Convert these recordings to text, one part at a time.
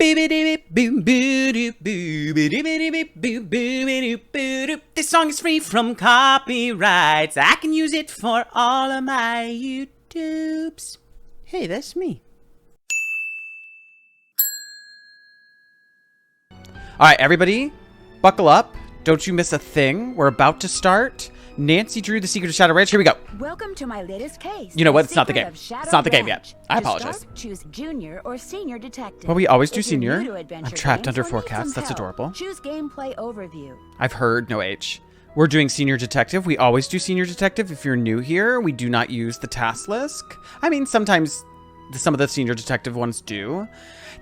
This song is free from copyrights. I can use it for all of my YouTubes. Hey, that's me. All right, everybody, buckle up. Don't you miss a thing. We're about to start. Nancy drew The Secret of Shadow Ranch. Here we go. Welcome to my latest case. You know what? It's not the game. It's not the game yet. I apologize. Choose junior or senior detective. Well, we always do If you're senior. new to adventure I'm trapped games under or 4 need cats. some That's help, adorable. Choose gameplay overview. I've heard no H. We're doing senior detective. We always do senior detective. If you're new here, we do not use the task list. I mean, sometimes some of the senior detective ones do.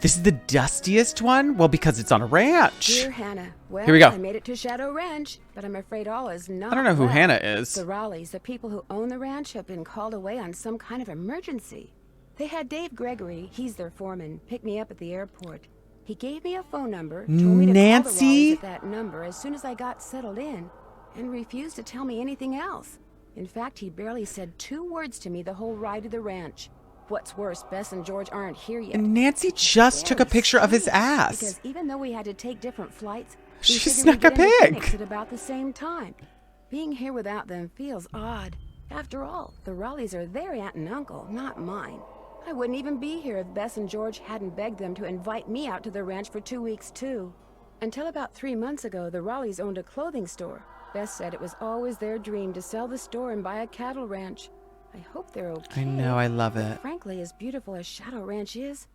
This is the dustiest one. Well, because it's on a ranch. Dear Hannah, well, Here we go. I made it to Shadow Ranch, but I'm afraid all is not I don't know who well. Hannah is. The Raleighs, the people who own the ranch, have been called away on some kind of emergency. They had Dave Gregory, he's their foreman, pick me up at the airport. He gave me a phone number, told me to call the Nancy? Raleighs at that number as soon as I got settled in, and refused to tell me anything else. In fact, he barely said 2 words to me the whole ride to the ranch. What's worse, Bess and George aren't here yet. And Nancy just took a picture of his ass. Because even though we had to take different flights, She we figured snuck we'd a get into pig. Phoenix at about the same time. Being here without them feels odd. After all, the Raleighs are their aunt and uncle, not mine. I wouldn't even be here if Bess and George hadn't begged them to invite me out to the ranch for 2 weeks too. Until about 3 months ago, the Raleighs owned a clothing store. Bess said it was always their dream to sell the store and buy a cattle ranch. I hope they're okay. I know, I love it. Frankly, as beautiful as Shadow Ranch is,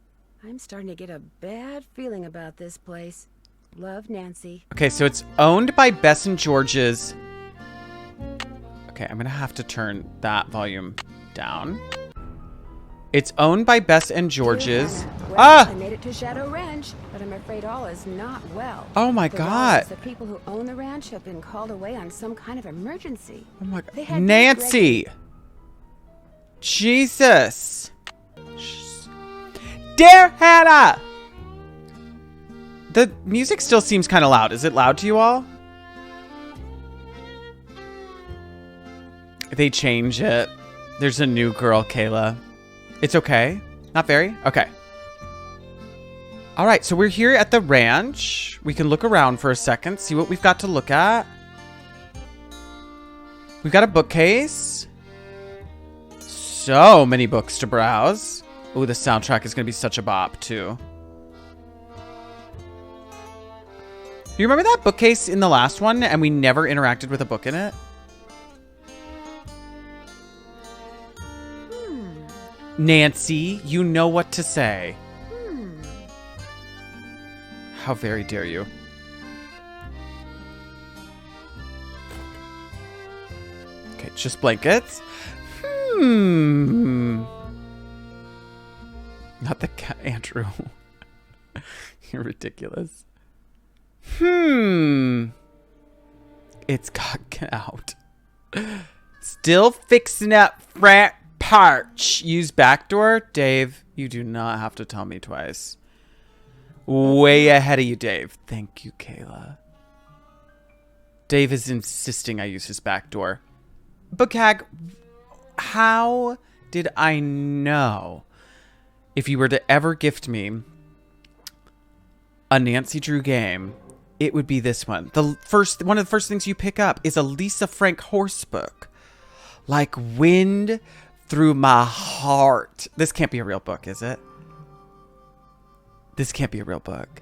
I'm starting to get a bad feeling about this place. Love, Nancy. Okay, so it's owned by Bess and George's. Okay, I'm gonna have to turn that volume down. It's owned by Bess and George's. Well, Ah! I made it to Shadow Ranch, but I'm afraid all is not well. Oh my The God. Raleighs, the people who own the ranch, have been called away on some kind of emergency. Oh my They God. had Nancy! Jesus! Dear Hannah! The music still seems kind of loud. Is it loud to you all? They change it. There's a new girl, Kayla. It's okay? Not very? Okay. All right, so we're here at the ranch. We can look around for a second, see what we've got to look at. We've got a bookcase. So many books to browse. Ooh, the soundtrack is going to be such a bop, too. You remember that bookcase in the last one, and we never interacted with a book in it? Nancy, you know what to say. How very dare you. Okay, just blankets. Not the cat, Andrew. You're ridiculous. It's got out. Still fixing up front parch. Use backdoor. Dave, you do not have to tell me twice. Way ahead of you, Dave. Thank you, Kayla. Dave is insisting I use his backdoor. Bookhag, how did I know if you were to ever gift me a Nancy Drew game, it would be this one. One of the first things you pick up is a Lisa Frank horse book. Like wind through my heart. This can't be a real book, is it? This can't be a real book.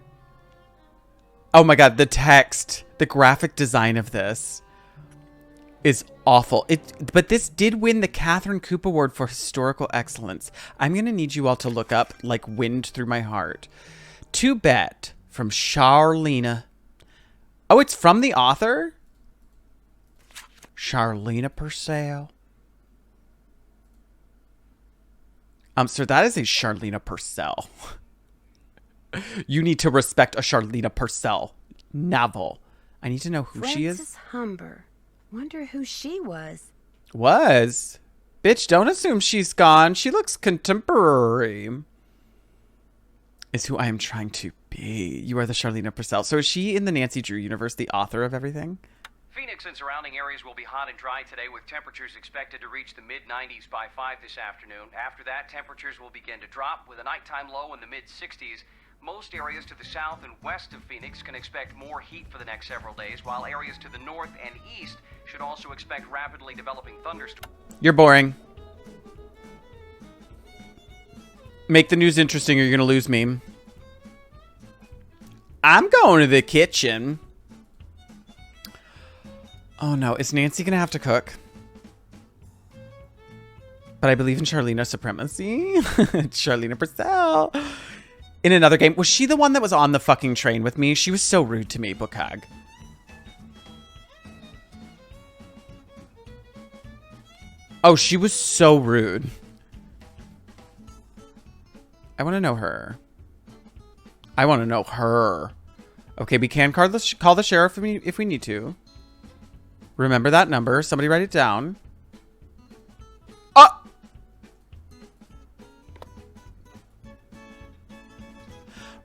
Oh my God, the text, the graphic design of this is awful. But this did win the Catherine Coop Award for Historical Excellence. I'm going to need you all to look up like Wind Through My Heart. To Bet from Charlena. Oh, it's from the author? Charlena Purcell. Sir, that is a Charlena Purcell. You need to respect a Charlena Purcell novel. I need to know who she is. Frances Humber. Wonder who she was. Was? Bitch, don't assume she's gone. She looks contemporary. Is who I am trying to be. You are the Charlena Purcell. So is she in the Nancy Drew universe the author of everything? Phoenix and surrounding areas will be hot and dry today, with temperatures expected to reach the mid-90s by 5 this afternoon. After that, temperatures will begin to drop, with a nighttime low in the mid-60s. Most areas to the south and west of Phoenix can expect more heat for the next several days, while areas to the north and east should also expect rapidly developing thunderstorms. You're boring. Make the news interesting or you're going to lose me. I'm going to the kitchen. Oh no, is Nancy going to have to cook? But I believe in Charlena supremacy. Charlena Purcell. In another game. Was she the one that was on the fucking train with me? She was so rude to me, Book Hag. Oh, she was so rude. I want to know her. I want to know her. Okay, we can call the sheriff if we need to. Remember that number. Somebody write it down. Oh!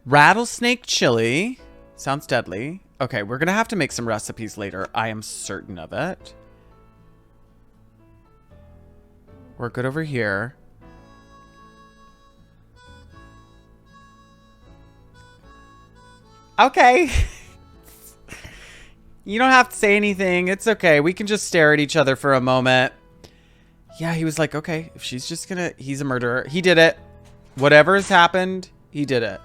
Rattlesnake chili. Sounds deadly. Okay, we're going to have to make some recipes later. I am certain of it. We're good over here. Okay. You don't have to say anything. It's okay. We can just stare at each other for a moment. Yeah, he was like, okay, if she's just gonna... He's a murderer. He did it. Whatever has happened, he did it.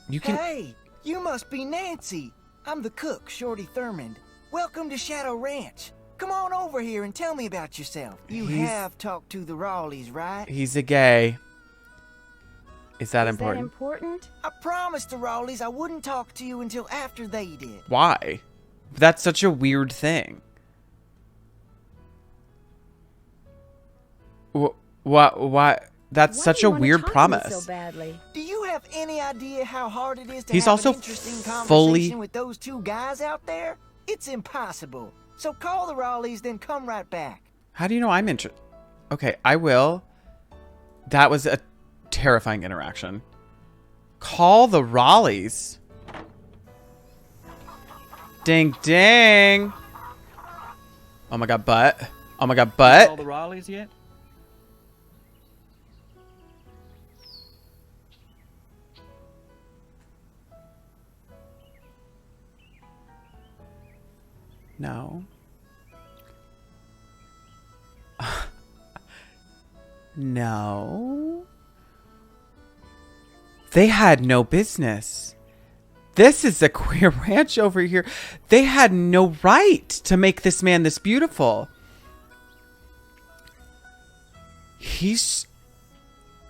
You can... Hey, you must be Nancy. I'm the cook, Shorty Thurmond. Welcome to Shadow Ranch. Come on over here and tell me about yourself. You have talked to the Rawleys, right? He's a gay. Is that Is that important? important? I promised the Rawleys I wouldn't talk to you until after they did. Why? That's such a weird thing. Why? That's Why such do a you wanna weird talk to me promise. So badly? Do you have any idea how hard it is to He's have also an interesting fully- conversation with those two guys out there? It's impossible. So call the Rawleys, then come right back. How do you know I'm interested? Okay, I will. That was a terrifying interaction. Call the Raleighs. Ding, ding. Oh my god, butt. Oh my god, butt. Call the Raleighs yet? No. No. They had no business. This is a queer ranch over here. They had no right to make this man this beautiful.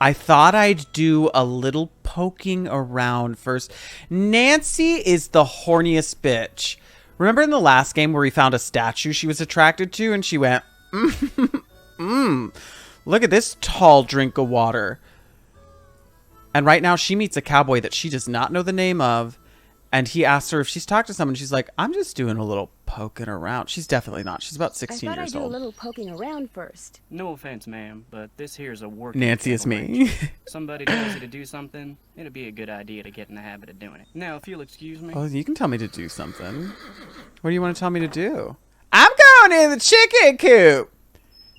I thought I'd do a little poking around first. Nancy is the horniest bitch. Remember in the last game where we found a statue she was attracted to and she went, look at this tall drink of water. And right now she meets a cowboy that she does not know the name of. And he asks her if she's talked to someone. She's like, I'm just doing a little poking around. She's definitely not. She's about 16 I thought years I'd do old. a little poking around first. No offense, ma'am, but this here's a work. Nancy is me. Somebody tells you to do something, it'd be a good idea to get in the habit of doing it. Now, if you'll excuse me. Oh, you can tell me to do something. What do you want to tell me to do? I'm going in the chicken coop.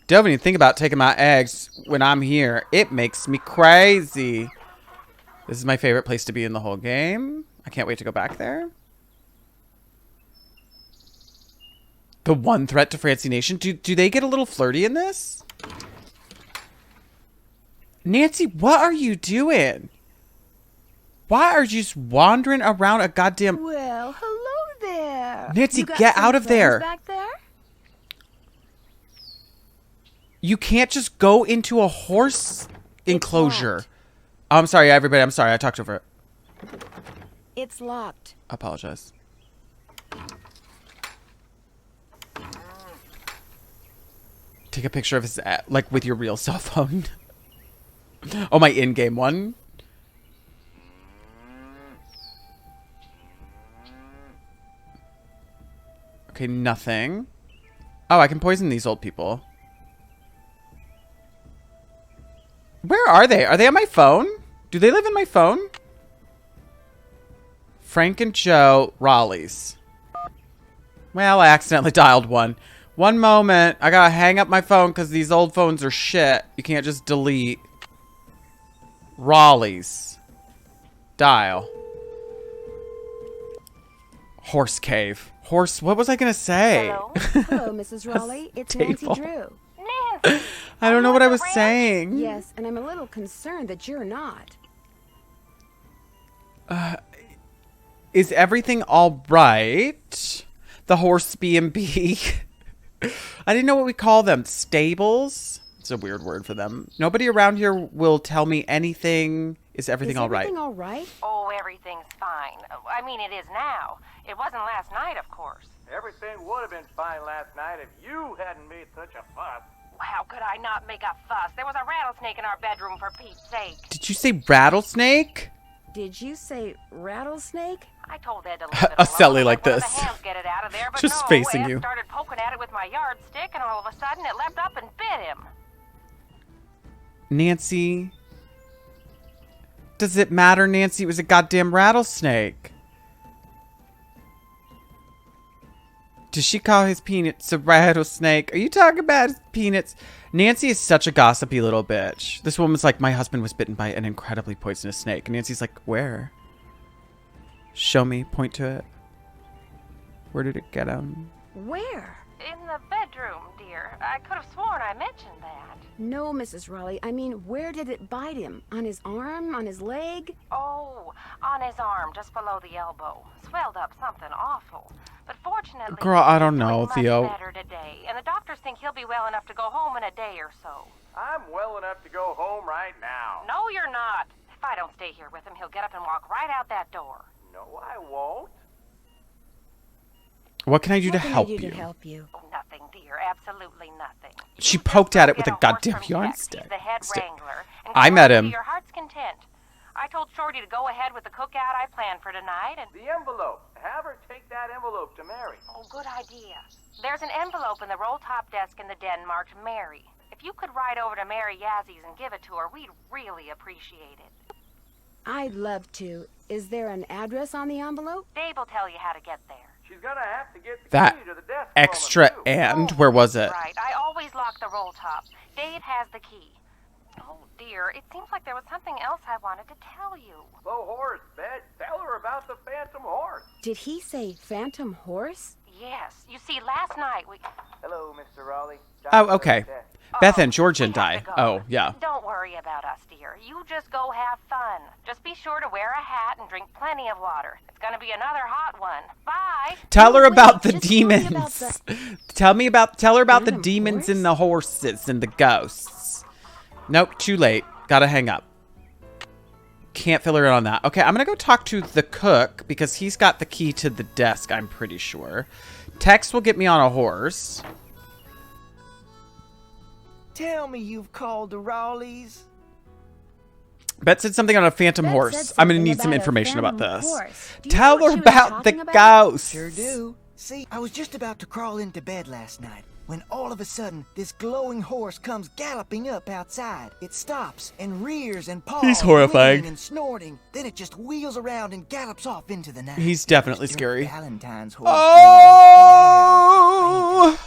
Don't even think about taking my eggs when I'm here. It makes me crazy. This is my favorite place to be in the whole game. I can't wait to go back there. The one threat to Francie Nation. Do they get a little flirty in this? Nancy, what are you doing? Why are you just wandering around a goddamn... Well, hello there. Nancy, You got get some out of friends there. Back there? You can't just go into a horse enclosure. locked. Oh, I'm sorry, everybody. I'm sorry. I talked over it. It's locked. I apologize. Take a picture of his, like, with your real cell phone. Oh, my in-game one. Okay, nothing. Oh, I can poison these old people. Where are they? Are they on my phone? Do they live in my phone? Frank and Joe Raleighs. Well, I accidentally dialed one. One moment. I gotta hang up my phone because these old phones are shit. You can't just delete. Raleigh's. Dial. Horse cave. Horse, what was I gonna say? Hello? Hello, Mrs. Raleigh. It's Nancy Table. Drew. Nancy! I don't know what I was saying. Yes, and I'm a little concerned that you're not. Is everything all right? The horse B&B. I didn't know what we call them. Stables? It's a weird word for them. Nobody around here will tell me anything. Is everything all right? Everything all right? Oh, everything's fine. I mean, it is now. It wasn't last night, of course. Everything would have been fine last night if you hadn't made such a fuss. How could I not make a fuss? There was a rattlesnake in our bedroom, for Pete's sake. Did you say rattlesnake? Did you say rattlesnake? I told Ed to leave it A alone. Sally like Let one of this. the hands get it out of there, but Just no, facing Ed you. started poking at it with my yardstick, and all of a sudden it leapt up and bit him. Nancy. Does it matter, Nancy? It was a goddamn rattlesnake. Does she call his peanuts a rattlesnake? Are you talking about his peanuts? Nancy is such a gossipy little bitch. This woman's like, my husband was bitten by an incredibly poisonous snake. And Nancy's like, where? Show me. Point to it. Where did it get him? Where? In the bedroom, dear. I could have sworn I mentioned that. No, Mrs. Raleigh. I mean, where did it bite him? On his arm? On his leg? Oh, on his arm, just below the elbow. Swelled up something awful. But fortunately, Girl, I don't he's know, doing much Theo. better today, and the doctors think he'll be well enough to go home in a day or so. I'm well enough to go home right now. No, you're not. If I don't stay here with him, he'll get up and walk right out that door. No, I won't. What can I do What to can help I do you? to help you? Oh, nothing, dear. Absolutely nothing. She You poked just at go it with get a horse goddamn from Tex. yardstick. He's the head Stick. wrangler. And I go met on him. To your heart's content. I told Shorty to go ahead with the cookout I planned for tonight, and The envelope. Have her take that envelope to Mary. oh, good idea. There's an envelope in the roll-top desk in the den marked Mary. If you could ride over to Mary Yazi's and give it to her, we'd really appreciate it. I'd love to. Is there an address on the envelope? Dave will tell you how to get there. She's gonna have to get the That key to the desk extra for him, too. and where was it? Right. I always lock the roll top. Dave has the key. Oh, dear. It seems like there was something else I wanted to tell you. The horse, Bet. Tell her about the phantom horse. Did he say phantom horse? Yes. You see, last night we... Hello, Mr. Raleigh. Oh, okay. Beth and George we and have I. to go. Oh, yeah. Don't worry about us, dear. You just go have fun. Just be sure to wear a hat and drink plenty of water. It's gonna be another hot one. Bye. Tell her wait, about the just tell me about demons. Tell her about the Phantom demons horse? and the horses and the ghosts. Nope, too late. Gotta hang up. Can't fill her in on that. Okay, I'm gonna go talk to the cook because he's got the key to the desk, I'm pretty sure. Tex will get me on a horse. Tell me you've called the Raleighs. Bet said something on a phantom Beth horse. said I'm gonna something need some about a information about phantom this. horse. Do you know Tell what her she was about the talking about? ghosts. Sure do. See, I was just about to crawl into bed last night when all of a sudden this glowing horse comes galloping up outside. It stops and rears and paws, He's horrifying. whinnying and snorting. Then it just wheels around and gallops off into the night. He's definitely Dirk scary. Valentine's horse. Oh!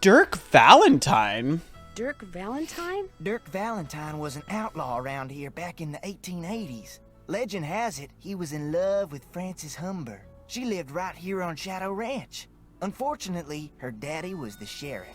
Dirk Valentine? Dirk Valentine? Dirk Valentine was an outlaw around here back in the 1880s. Legend has it he was in love with Frances Humber. She lived right here on Shadow Ranch. Unfortunately, her daddy was the sheriff.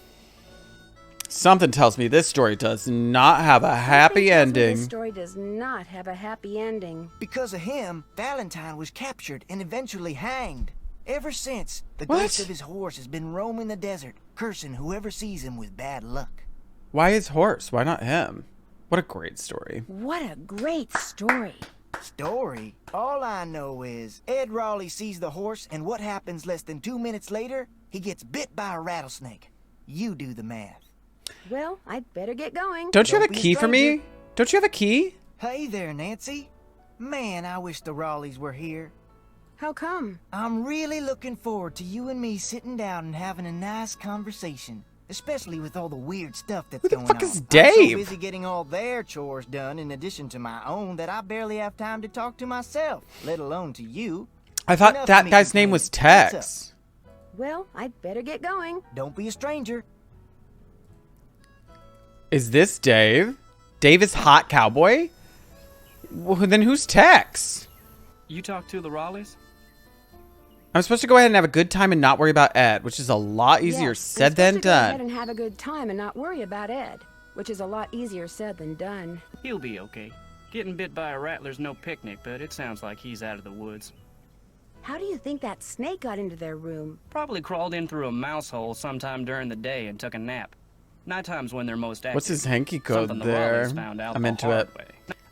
Something tells me this story does not have a happy Something tells me ending. This story does not have a happy ending. Because of him, Valentine was captured and eventually hanged. Ever since, the What? ghost of his horse has been roaming the desert, cursing whoever sees him with bad luck. Why his horse? Why not him? What a great story. What a great story. Story? All I know is Ed Raleigh sees the horse, and what happens less than 2 minutes later? He gets bit by a rattlesnake. You do the math. Well, I'd better get going. Don't you have a Don't be a key for me? stranger. Don't you have a key? Hey there, Nancy. Man, I wish the Raleighs were here. How come? I'm really looking forward to you and me sitting down and having a nice conversation. Especially with all the weird stuff that's Who the going fuck on. is I'm Dave? so busy getting all their chores done in addition to my own that I barely have time to talk to myself, let alone to you. I thought Enough that of me guy's name was complaining. Tex. Well, I'd better get going. Don't be a stranger. Is this Dave? Dave is hot cowboy? Well, then who's Tex? You talked to the Raleighs? I'm supposed to go ahead and have a good time and not worry about Ed, which is a lot easier Yes, said I'm than supposed to go ahead done. and have a good time and not worry about Ed, which is a lot easier said than done. He'll be okay. Getting bit by a rattler's no picnic, but it sounds like he's out of the woods. How do you think that snake got into their room? Probably crawled in through a mouse hole sometime during the day and took a nap. Nighttime's when they're most active. What's his hanky code Something the there? Raleighs found out I'm the into hard it. way.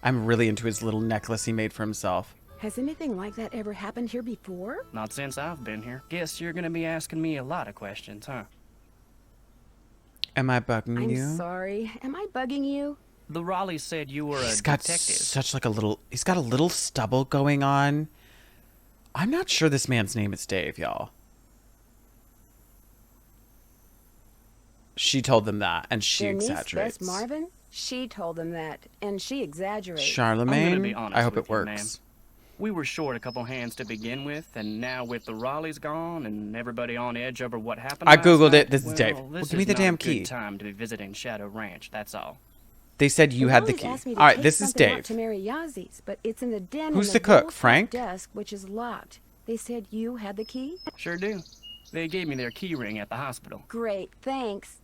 I'm really into his little necklace he made for himself. Has anything like that ever happened here before? Not since I've been here. Guess you're gonna be asking me a lot of questions, huh? Am I bugging I'm you? sorry. Am I bugging you? The Raleighs said you were He's a got detective. such like a little. He's got a little stubble going on. I'm not sure this man's name is Dave, y'all. She told them that, and she Their niece, exaggerates. Bess Marvin? She told them that, and she exaggerates. Charlemagne. I'm gonna be honest I hope with it you, works. ma'am. We were short a couple hands to begin with, and now with the Raleighs gone and everybody on edge over what happened I last googled night, it. This is Dave. well, Well, this give me is the not a damn good key. time to be visiting Shadow Ranch, that's all. They said you The had the Raleighs key. asked me to All right, take this is something out Dave. to Mary Yazi's, but it's in the den Who's in the cook, roll-top Frank? desk, which is locked. They said you had the key? Sure do. They gave me their key ring at the hospital. Great, thanks.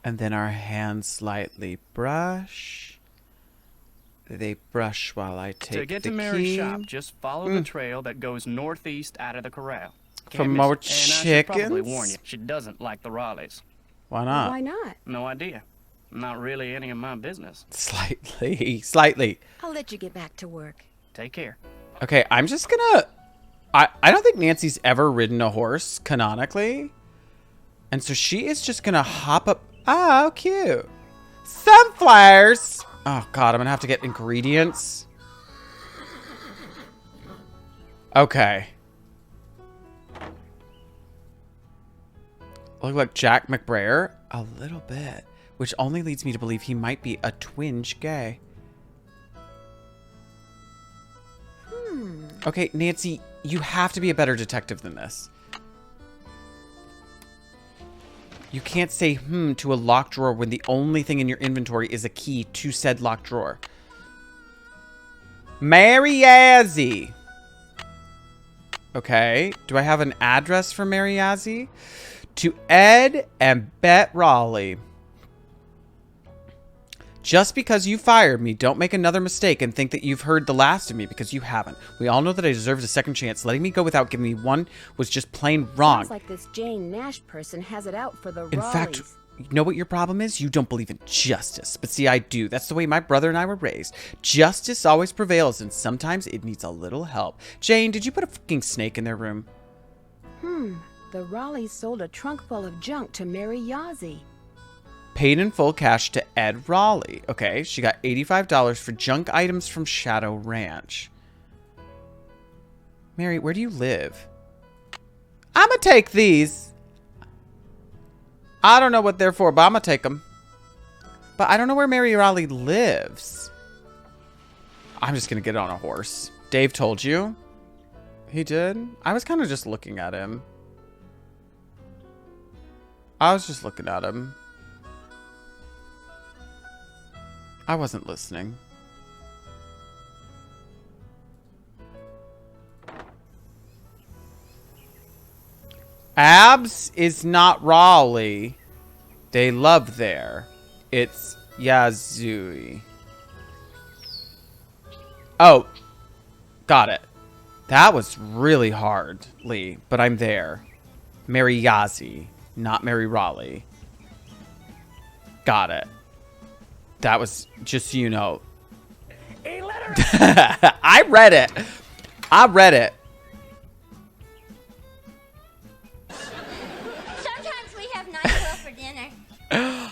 And then our hands slightly brush. They brush while I take To get the to Mary's key. shop, just follow the trail that goes northeast out of the corral. For Can't miss more it. And I should probably chickens? warn you, she doesn't like the Raleighs. Why not? Why not? No idea. Not really any of my business. Slightly. I'll let you get back to work. Take care. Okay, I'm just gonna... I don't think Nancy's ever ridden a horse, canonically. And so she is just gonna hop up... Oh, cute. Sunflowers! Oh, God, I'm gonna have to get ingredients. Okay. Look like Jack McBrayer? A little bit. Which only leads me to believe he might be a twinge gay. Okay, Nancy, you have to be a better detective than this. You can't say to a locked drawer when the only thing in your inventory is a key to said locked drawer. Mary Yazi. Okay, do I have an address for Mary Yazi? To Ed and Bet Raleigh. Just because you fired me, don't make another mistake and think that you've heard the last of me, because you haven't. We all know that I deserved a second chance. Letting me go without giving me one was just plain wrong. Sounds like this Jane Nash person has it out for the In fact, Raleighs. you know what your problem is? You don't believe in justice. But see, I do. That's the way my brother and I were raised. Justice always prevails, and sometimes it needs a little help. Jane, did you put a fucking snake in their room? The Raleighs sold a trunk full of junk to Mary Yazi. Paid in full cash to Ed Raleigh. Okay, she got $85 for junk items from Shadow Ranch. Mary, where do you live? I'm gonna take these. I don't know what they're for, but I'm gonna take them. But I don't know where Mary Raleigh lives. I'm just gonna get on a horse. Dave told you. He did? I was kind of just looking at him. I was just looking at him. I wasn't listening. Abs is not Raleigh. They love there. It's Yazi. Oh. Got it. That was really hard, Lee, but I'm there. Mary Yazi, not Mary Raleigh. Got it. That was, just so you know. A letter! I read it. I read it. Sometimes we have NyQuil for dinner.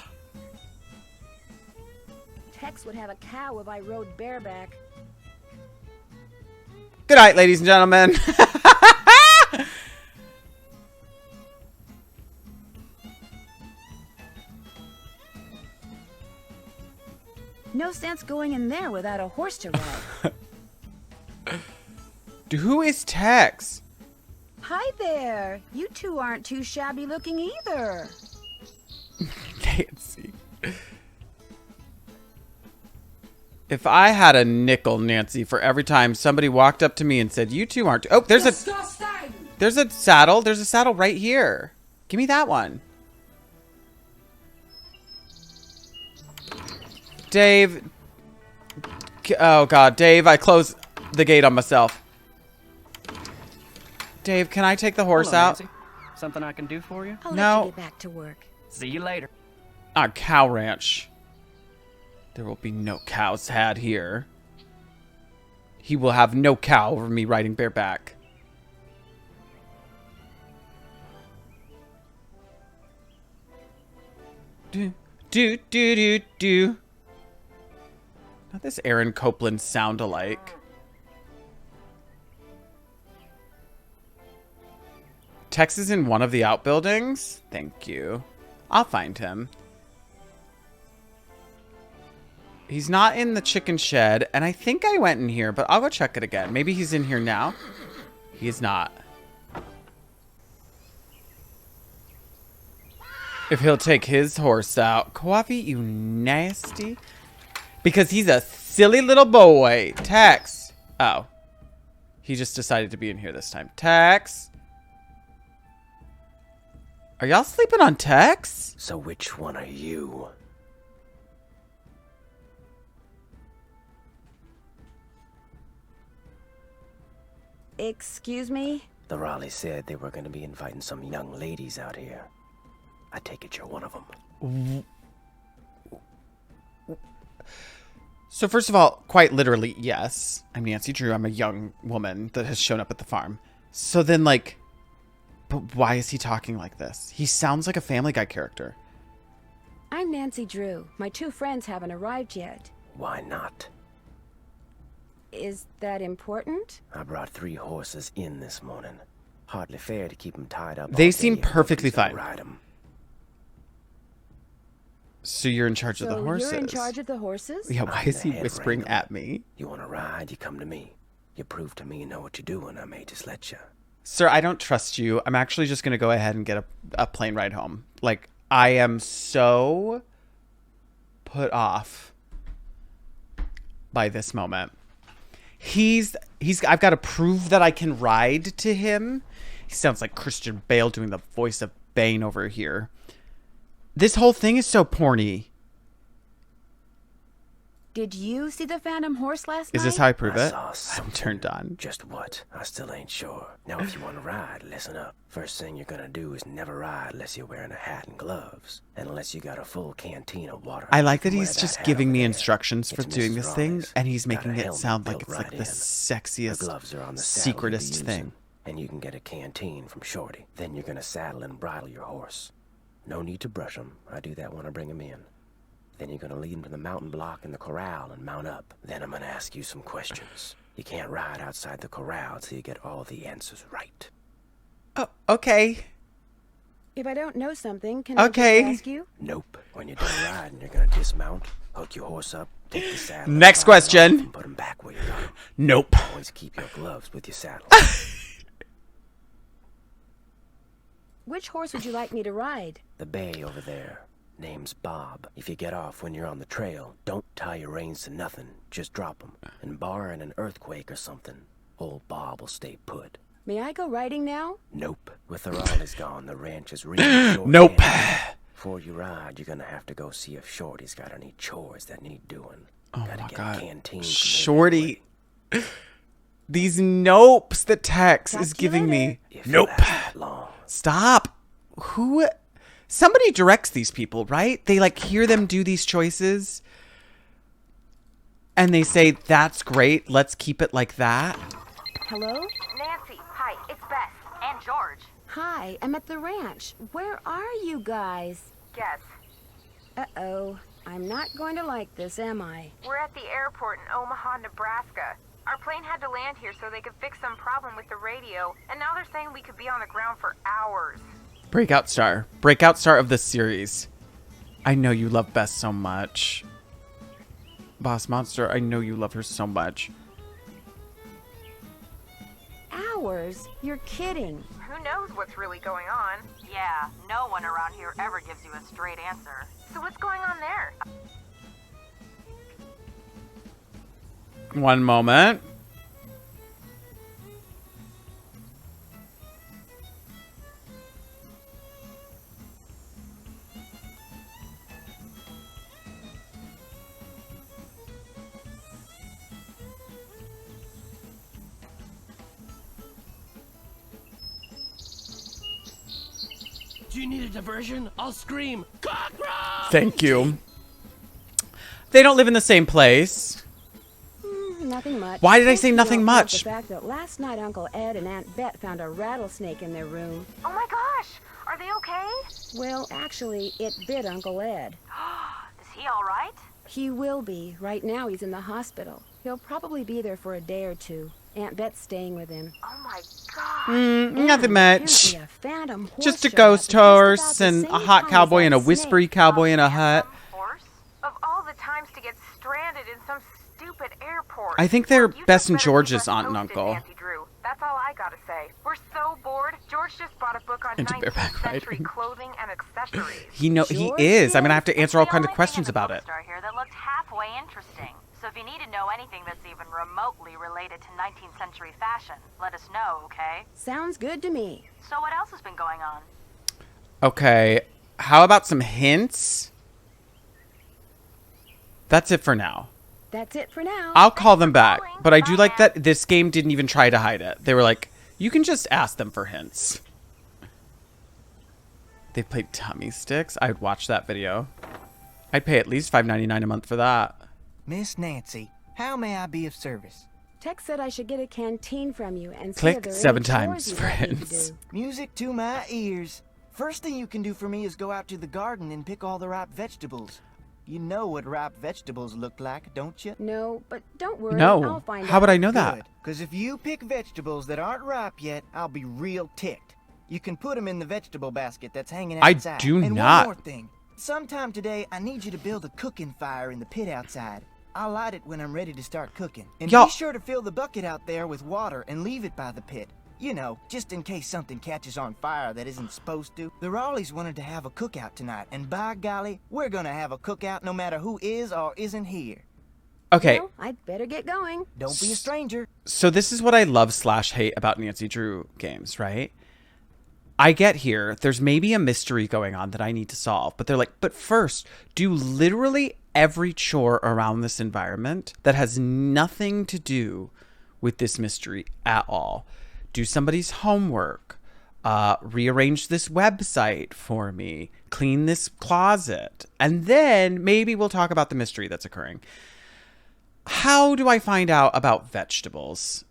Tex would have a cow if I rode bareback. Good night, ladies and gentlemen. No sense going in there without a horse to ride. Who is Tex? Hi there. You two aren't too shabby looking either. Nancy. If I had a nickel, Nancy, for every time somebody walked up to me and said, "You two aren't..." Oh, there's a saddle. There's a saddle right here. Give me that one. Dave. Oh, God. Dave, I closed the gate on myself. Dave, can I take the horse Hello, out? Nancy. Something I can do for you? I'll No. let you get back to work. See you later. Our cow ranch. There will be no cows had here. He will have no cow over me riding bareback. Do, do, do, do, do. Not this Aaron Copeland sound alike. Tex is in one of the outbuildings? Thank you. I'll find him. He's not in the chicken shed, and I think I went in here, but I'll go check it again. Maybe he's in here now. He is not. If he'll take his horse out. Coffee, you nasty. Because he's a silly little boy. Tex. Oh. He just decided to be in here this time. Tex. Are y'all sleeping on Tex? So which one are you? Excuse me? The Raleigh said they were going to be inviting some young ladies out here. I take it you're one of them. So first of all, quite literally, yes. I'm Nancy Drew. I'm a young woman that has shown up at the farm. So then, like, but why is he talking like this? He sounds like a Family Guy character. I'm Nancy Drew. My two friends haven't arrived yet. Why not? Is that important? I brought 3 horses in this morning. Hardly fair to keep them tied up. They all seem day if perfectly nobody's gonna fine. Ride 'em. So you're in charge of the horses. You're in charge of the horses? Yeah, why I'm is the he head whispering wrangler. at me? You want to ride, you come to me. You prove to me you know what you're doing, I may just let you. Sir, I don't trust you. I'm actually just going to go ahead and get a plane ride home. Like, I am so put off by this moment. I've got to prove that I can ride to him. He sounds like Christian Bale doing the voice of Bane over here. This whole thing is so porny. Did you see the Phantom Horse last night? Is this how I prove I it? saw I'm something. turned on. Just what? I still ain't sure. Now, if you want to ride, listen up. First thing you're gonna do is never ride unless you're wearing a hat and gloves, and unless you got a full canteen of water. I like that Wear he's that just hat giving over me there. instructions for It's doing Mrs. this thing, Raleigh's. and he's Got a making it helmet sound like built it's like right the in. sexiest, The gloves are on the saddle you'll be secretest using, thing. and you can get a canteen from Shorty. Then you're gonna saddle and bridle your horse. No need to brush him. I do that when I bring him in. Then you're gonna lead him to the mountain block in the corral and mount up. Then I'm gonna ask you some questions. You can't ride outside the corral till you get all the answers right. Oh, okay. If I don't know something, can Okay. I just ask you? Nope. When you're done riding, you're gonna dismount, hook your horse up, take the saddle. and Next bridle off question. and put him back where you got him. Nope. Always keep your gloves with your saddle. Which horse would you like me to ride? The bay over there. Name's Bob. If you get off when you're on the trail, don't tie your reins to nothing. Just drop 'em. And barring an earthquake or something, old Bob will stay put. May I go riding now? Nope. With the Raleighs gone, the ranch is really short. Nope. Before you ride, you're gonna have to go see if Shorty's got any chores that need doing. Oh Gotta my get God. a canteen from Shorty. These nopes that Tex Talk is to you giving me. later. If you Nope. last that long. Stop. Who? Somebody directs these people, right? They like hear them do these choices and they say, that's great. Let's keep it like that. Hello? Nancy, hi, it's Beth and George. Hi, I'm at the ranch. Where are you guys? Guess. Uh-oh. I'm not going to like this, am I? We're at the airport in Omaha, Nebraska. Our plane had to land here so they could fix some problem with the radio, and now they're saying we could be on the ground for hours. Breakout star. Breakout star of this series. I know you love Beth so much. Boss Monster, I know you love her so much. Hours? You're kidding. Who knows what's really going on? Yeah, no one around here ever gives you a straight answer. So what's going on there? One moment. Do you need a diversion? I'll scream, cockroach! Thank you. They don't live in the same place. Nothing much. Why did I Most say people nothing don't know much? The fact that last night Uncle Ed and Aunt Bet found a rattlesnake in their room. Oh my gosh! Are they okay? Well, actually, it bit Uncle Ed. Is he alright? He will be. Right now, he's in the hospital. He'll probably be there for a day or two. Aunt Bet's staying with him. Oh my gosh! Nothing much. Apparently a phantom horse Just a showed ghost up at just horse about the and same a hot time as cowboy and a that whispery snake. cowboy in a hut. Horse? Of all the times to get stranded in some stupid airport. I think they're You Bess just and better George's keep us aunt and posted, uncle. Nancy Drew. That's all I gotta say. We're so bored. George just bought a book on Into 19th bareback century riding. clothing and accessories. He George is. I'm gonna did? have to answer all kinds of questions about it. Store here that looked halfway interesting. So if you need to know anything that's even remotely related to 19th century fashion, let us know, okay? Sounds good to me. So what else has been going on? Okay. How about some hints? That's it for now. That's it for now. I'll call them back. calling. But I do Bye, like Dad. that this game didn't even try to hide it. They were like, you can just ask them for hints. They played tummy sticks. I'd watch that video. I'd pay at least $5.99 a month for that. Miss Nancy, how may I be of service? Tex said I should get a canteen from you and see Click if there are 7 any times chores you'd for like me to hints. do. Music to my ears. First thing you can do for me is go out to the garden and pick all the ripe vegetables. You know what ripe vegetables look like, don't you? No, but don't worry. No. I'll find How out. would I know that? Because if you pick vegetables that aren't ripe yet, I'll be real ticked. You can put them in the vegetable basket that's hanging I outside. do and not. one more thing. Sometime today, I need you to build a cooking fire in the pit outside. I'll light it when I'm ready to start cooking. And Y'all- be sure to fill the bucket out there with water and leave it by the pit. You know, just in case something catches on fire that isn't supposed to. The Raleighs wanted to have a cookout tonight, and by golly, we're gonna have a cookout no matter who is or isn't here. Okay. Well, I'd better get going. Don't be a stranger. So this is what I love / hate about Nancy Drew games, right? I get here, there's maybe a mystery going on that I need to solve, but they're like, but first, do literally every chore around this environment that has nothing to do with this mystery at all. Do somebody's homework, rearrange this website for me, clean this closet, and then maybe we'll talk about the mystery that's occurring. How do I find out about vegetables?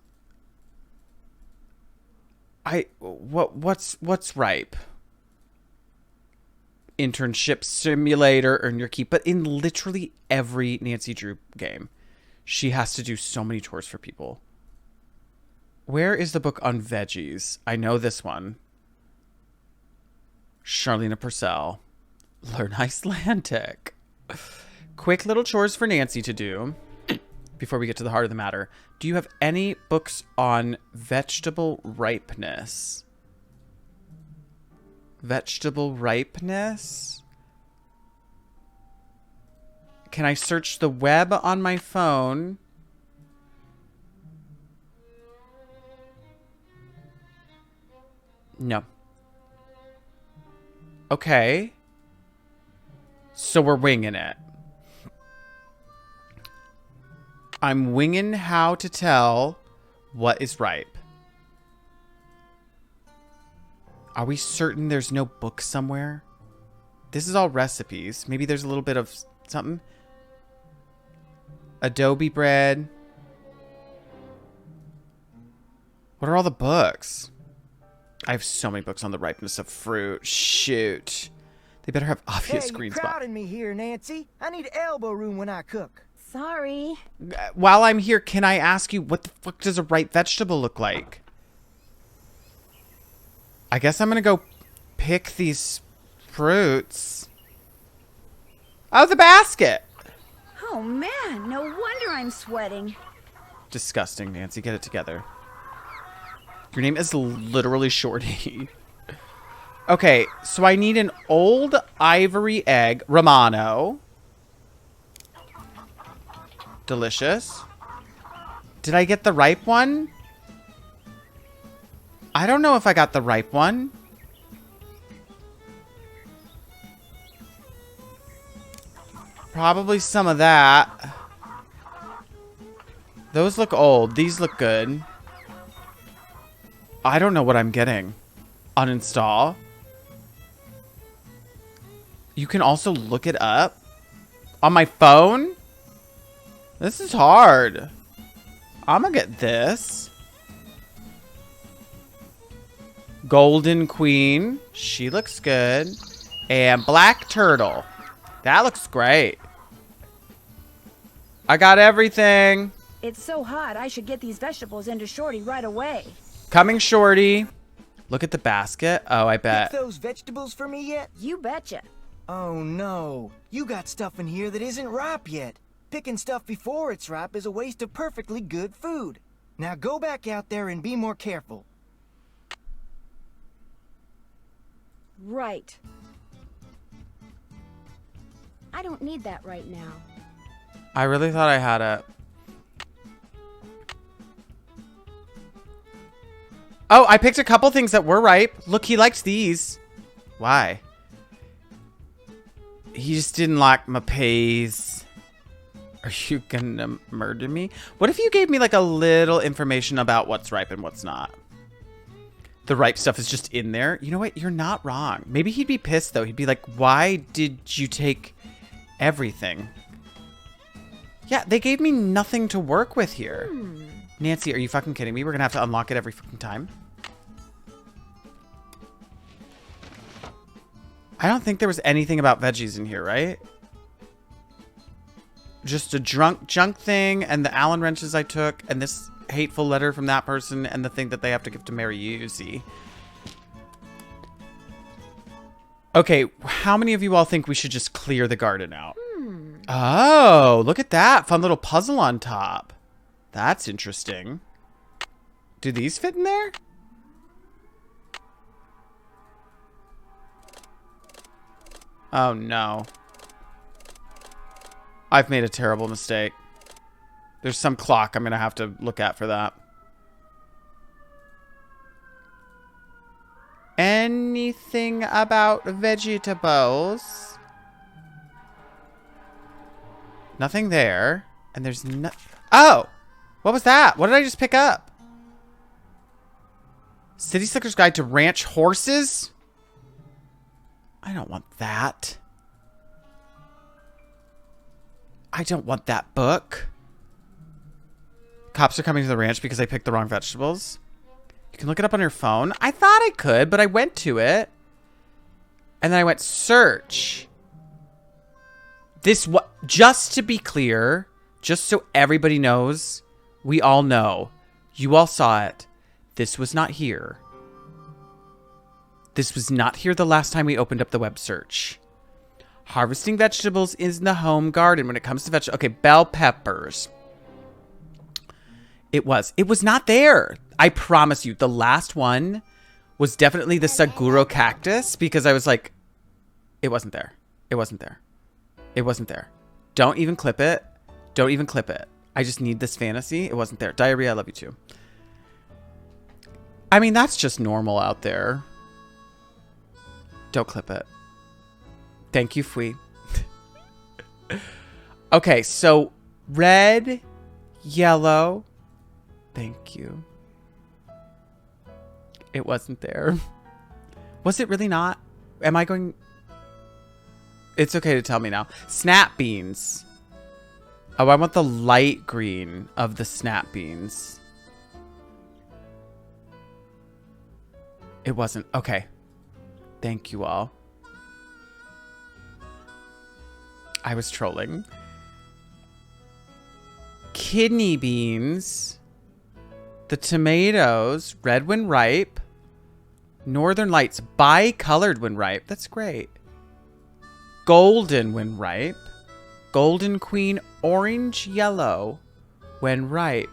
What's ripe? Internship simulator, earn your keep. But in literally every Nancy Drew game, she has to do so many chores for people. Where is the book on veggies? I know this one. Charlena Purcell. Learn Icelandic. Quick little chores for Nancy to do before we get to the heart of the matter. Do you have any books on vegetable ripeness? Vegetable ripeness? Can I search the web on my phone? No. Okay. So we're winging it. I'm winging how to tell what is ripe. Are we certain there's no book somewhere? This is all recipes. Maybe there's a little bit of something. Adobe bread. What are all the books? I have so many books on the ripeness of fruit. Shoot. They better have obvious Hey, green you're spot. crowding me here, Nancy. I need elbow room when I cook. Sorry. While I'm here, can I ask you, what the fuck does a ripe vegetable look like? I guess I'm going to go pick these fruits. Oh, the basket. Oh, man. No wonder I'm sweating. Disgusting, Nancy. Get it together. Your name is literally Shorty. Okay, so I need an old ivory egg. Romano. Delicious. Did I get the ripe one? I don't know if I got the ripe one. Probably some of that. Those look old. These look good. I don't know what I'm getting. Uninstall. You can also look it up on my phone. This is hard. I'm gonna get this. Golden Queen. She looks good. And Black Turtle. That looks great. I got everything. It's so hot, I should get these vegetables into Shorty right away. Coming, Shorty. Look at the basket. Oh, I bet. Pick those vegetables for me yet? You betcha. Oh no, you got stuff in here that isn't ripe yet. Picking stuff before it's ripe is a waste of perfectly good food. Now go back out there and be more careful. Right. I don't need that right now. I really thought I had it. Oh, I picked a couple things that were ripe. Look, he liked these. Why? He just didn't like my peas. Are you gonna murder me? What if you gave me like a little information about what's ripe and what's not? The ripe stuff is just in there. You know what? You're not wrong. Maybe he'd be pissed though. He'd be like, why did you take everything? Yeah, they gave me nothing to work with here. Nancy, are you fucking kidding me? We're gonna have to unlock it every fucking time. I don't think there was anything about veggies in here, right? Just a junk thing and the Allen wrenches I took and this hateful letter from that person and the thing that they have to give to Mary Yazi. Okay, how many of you all think we should just clear the garden out? Oh, look at that. Fun little puzzle on top. That's interesting. Do these fit in there? Oh, no. I've made a terrible mistake. There's some clock I'm going to have to look at for that. Anything about vegetables? Nothing there. And there's no... Oh! What was that? What did I just pick up? City Slicker's Guide to Ranch Horses? I don't want that. I don't want that book. Cops are coming to the ranch because I picked the wrong vegetables. You can look it up on your phone. I thought I could, but I went to it. And then I went search. This, just to be clear, just so everybody knows, we all know, you all saw it. This was not here. This was not here the last time we opened up the web search. Harvesting vegetables is in the home garden when it comes to vegetables. Okay, bell peppers. It was not there. I promise you, the last one was definitely the Saguro cactus because I was like, it wasn't there. It wasn't there. It wasn't there. Don't even clip it. Don't even clip it. I just need this fantasy. It wasn't there. Diarrhea, I love you too. I mean, that's just normal out there. Don't clip it. Thank you, Fui. Okay, so red, yellow. Thank you. It wasn't there. Was it really not? Am I going... It's okay to tell me now. Snap beans. Oh, I want the light green of the snap beans. It wasn't. Okay. Thank you all. I was trolling. Kidney beans. The tomatoes. Red when ripe. Northern Lights. Bi-colored when ripe. That's great. Golden when ripe. Golden Queen. Orange yellow when ripe.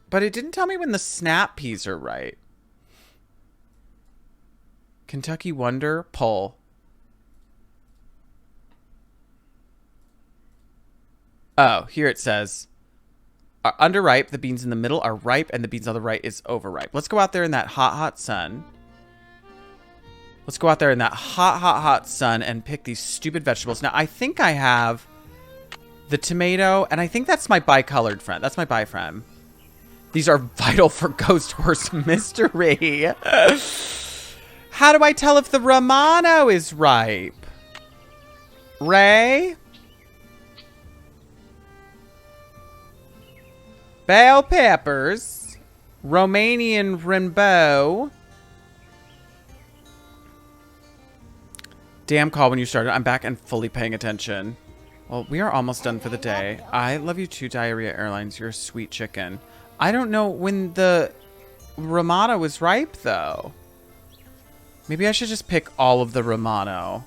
But it didn't tell me when the snap peas are ripe. Kentucky Wonder. Pull. Oh, here it says, are underripe. The beans in the middle are ripe, and the beans on the right is overripe. Let's go out there in that hot, hot sun. Let's go out there in that hot, hot, hot sun and pick these stupid vegetables. Now, I think I have the tomato, and I think that's my bicolored friend. That's my bi friend. These are vital for Ghost Horse Mystery. How do I tell if the Romano is ripe? Ray? Bell peppers. Romanian Rimbaud. Damn call when you started. I'm back and fully paying attention. Well, we are almost done for the day. I love you too, Diarrhea Airlines. You're a sweet chicken. I don't know when the Romano was ripe, though. Maybe I should just pick all of the Romano.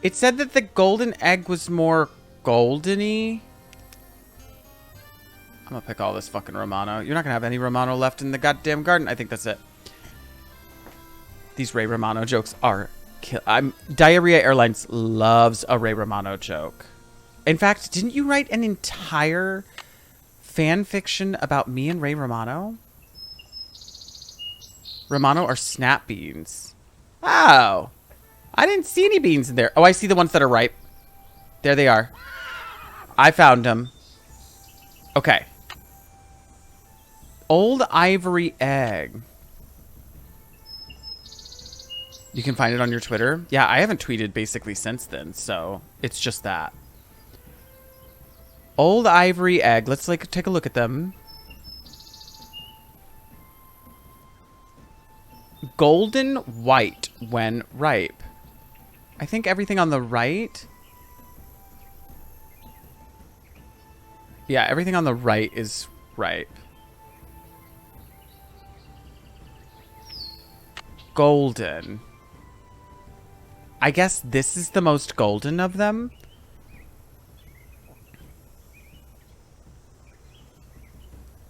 It said that the golden egg was more goldeny. I'm gonna pick all this fucking Romano. You're not gonna have any Romano left in the goddamn garden. I think that's it. These Ray Romano jokes are... Diarrhea Airlines loves a Ray Romano joke. In fact, didn't you write an entire fan fiction about me and Ray Romano? Romano are snap beans. Oh. I didn't see any beans in there. Oh, I see the ones that are ripe. There they are. I found them. Okay. Old ivory egg. You can find it on your Twitter. Yeah, I haven't tweeted basically since then, so it's just that. Old ivory egg. Let's take a look at them. Golden white when ripe. I think everything on the right. Yeah, everything on the right is ripe. Golden. I guess this is the most golden of them.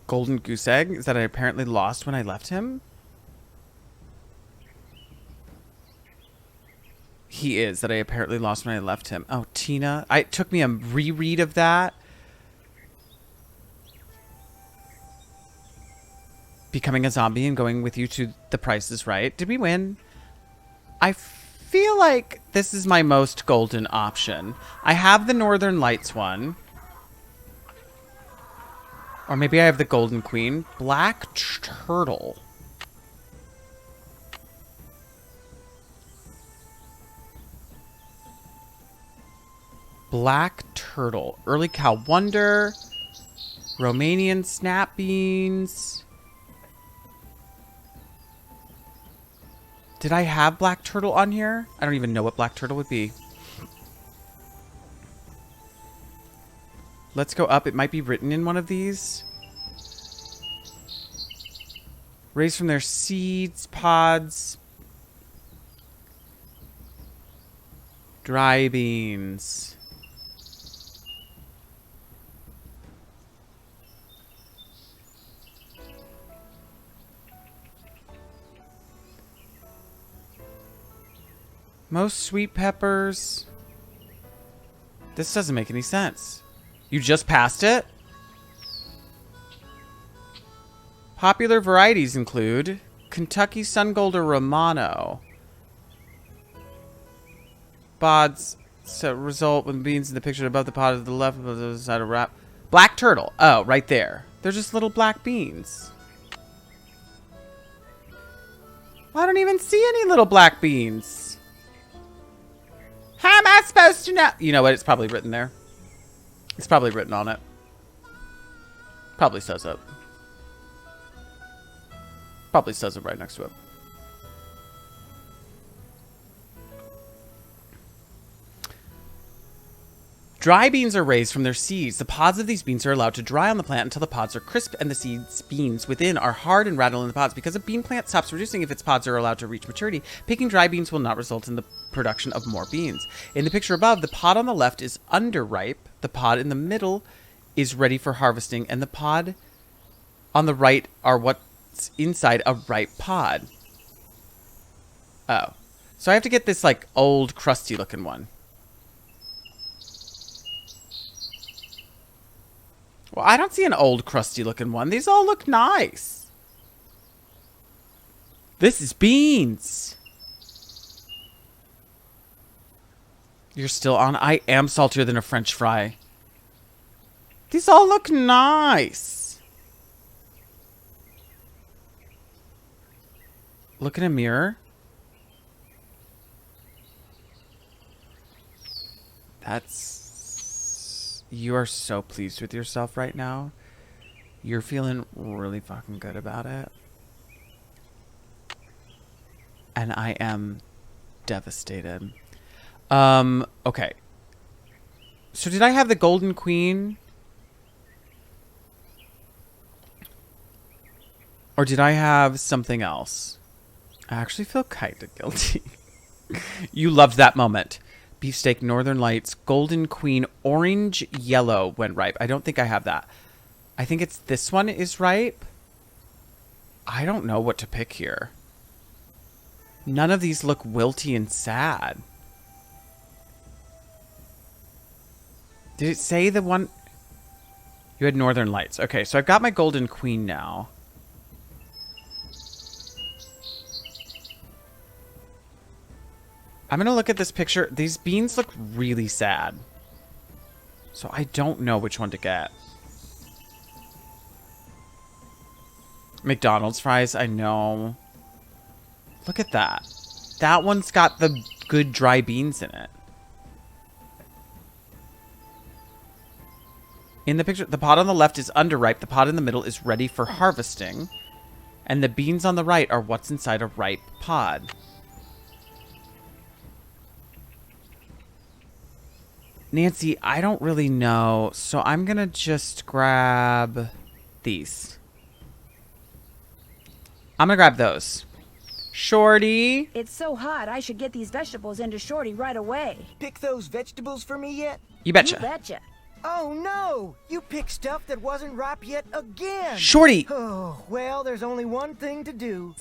Golden goose egg is that I apparently lost when I left him. He is that I apparently lost when I left him. Oh, Tina. It took me a reread of that. Becoming a zombie and going with you to The Price is Right. Did we win? I feel like this is my most golden option. I have the Northern Lights one. Or maybe I have the Golden Queen. Black Turtle. Black Turtle. Early Cow Wonder. Romanian Snap Beans. Did I have Black Turtle on here? I don't even know what Black Turtle would be. Let's go up. It might be written in one of these. Raised from their seeds, pods. Dry beans. Most sweet peppers. This doesn't make any sense. You just passed it? Popular varieties include Kentucky Sungold or Romano. Bods so result when beans in the picture above the pot of the left of the side of wrap. Black turtle. Oh, right there. They're just little black beans. I don't even see any little black beans. How am I supposed to know? You know what? It's probably written there. It's probably written on it. Probably says it. Probably says it right next to it. Dry beans are raised from their seeds. The pods of these beans are allowed to dry on the plant until the pods are crisp and the seeds beans within are hard and rattle in the pods. Because a bean plant stops producing if its pods are allowed to reach maturity, picking dry beans will not result in the production of more beans. In the picture above, the pod on the left is underripe, the pod in the middle is ready for harvesting, and the pod on the right are what's inside a ripe pod. Oh. So I have to get this, like, old, crusty looking one. Well, I don't see an old crusty looking one. These all look nice. This is beans. You're still on? I am saltier than a French fry. These all look nice. Look in a mirror. You are so pleased with yourself right now. You're feeling really fucking good about it. And I am devastated. Okay. So did I have the Golden Queen? Or did I have something else? I actually feel kind of guilty. You loved that moment. Beefsteak, Northern Lights, Golden Queen, Orange, Yellow when ripe. I don't think I have that. I think it's this one is ripe. I don't know what to pick here. None of these look wilty and sad. Did it say the one? You had Northern Lights. Okay, so I've got my Golden Queen now. I'm going to look at this picture. These beans look really sad. So I don't know which one to get. McDonald's fries, I know. Look at that. That one's got the good dry beans in it. In the picture, the pod on the left is underripe. The pod in the middle is ready for harvesting. And the beans on the right are what's inside a ripe pod. Nancy, I don't really know, so I'm going to just grab these. I'm going to grab those. Shorty. It's so hot, I should get these vegetables into Shorty right away. Pick those vegetables for me yet? You betcha. You betcha. Oh no! You picked stuff that wasn't ripe yet again! Shorty! Oh, well, there's only one thing to do.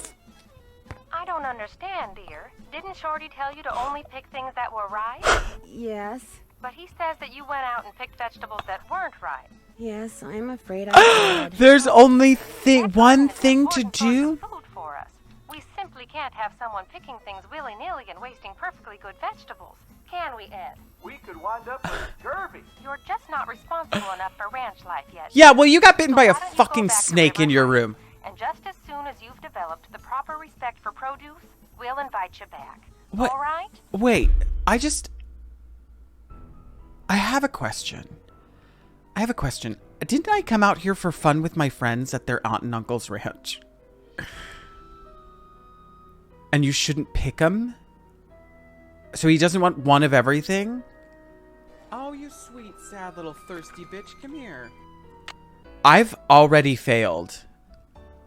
I don't understand, dear. Didn't Shorty tell you to only pick things that were ripe? Yes. But he says that you went out and picked vegetables that weren't ripe. Yes, I'm afraid I did. There's only one thing to do? Food for us. We simply can't have someone picking things willy-nilly and wasting perfectly good vegetables. Can we, Ed? We could wind up with scurvy. You're just not responsible enough for ranch life yet. Yeah, well, you got bitten by a why don't you fucking go back to snake in your room. And just as soon as you've developed the proper respect for produce, we'll invite you back. What? All right? Wait, I have a question. Didn't I come out here for fun with my friends at their aunt and uncle's ranch? And you shouldn't pick him? So he doesn't want one of everything? Oh, you sweet, sad little thirsty bitch. Come here. I've already failed.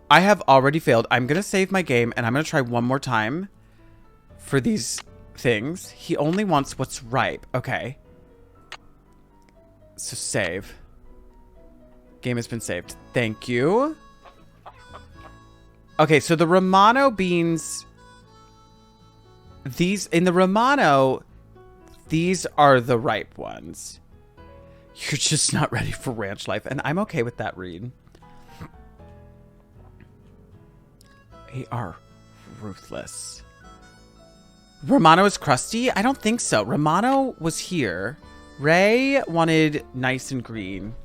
I have already failed. I'm going to save my game, and I'm going to try one more time for these things. He only wants what's ripe. Okay. So save. Game has been saved. Thank you. Okay, so the Romano beans... in the Romano, these are the ripe ones. You're just not ready for ranch life, and I'm okay with that, Reed. They are ruthless. Romano is crusty? I don't think so. Romano was here. Ray wanted nice and green.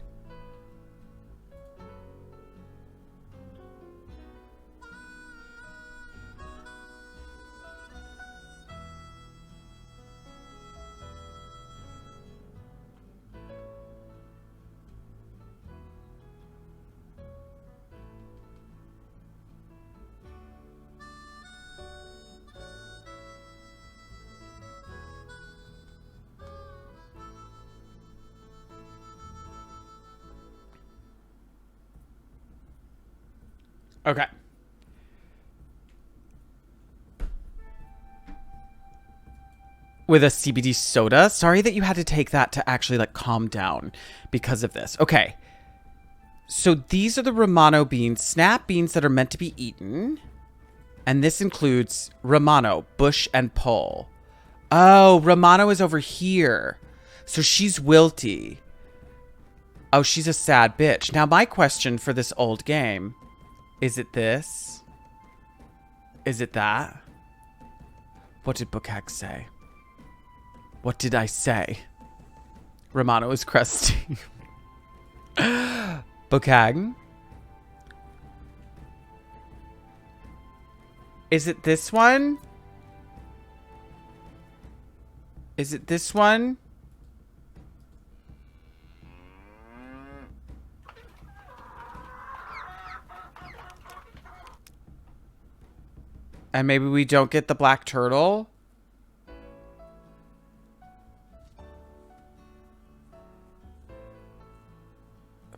Okay. With a CBD soda? Sorry that you had to take that to actually like calm down because of this. Okay. So these are the Romano beans, snap beans that are meant to be eaten. And this includes Romano, bush and pull. Oh, Romano is over here. So she's wilty. Oh, she's a sad bitch. Now, my question for this old game, is it this? Is it that? What did Bookag say? What did I say? Romano is crusty. Bookag? Is it this one? Is it this one? And maybe we don't get the black turtle?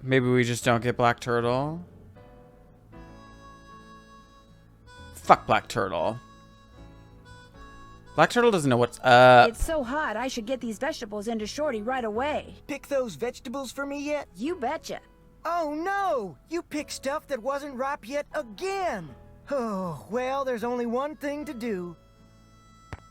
Maybe we just don't get black turtle? Fuck black turtle. Black turtle doesn't know what's up. It's so hot, I should get these vegetables into Shorty right away. Pick those vegetables for me yet? You betcha. Oh no! You picked stuff that wasn't ripe yet again! Oh, well, there's only one thing to do.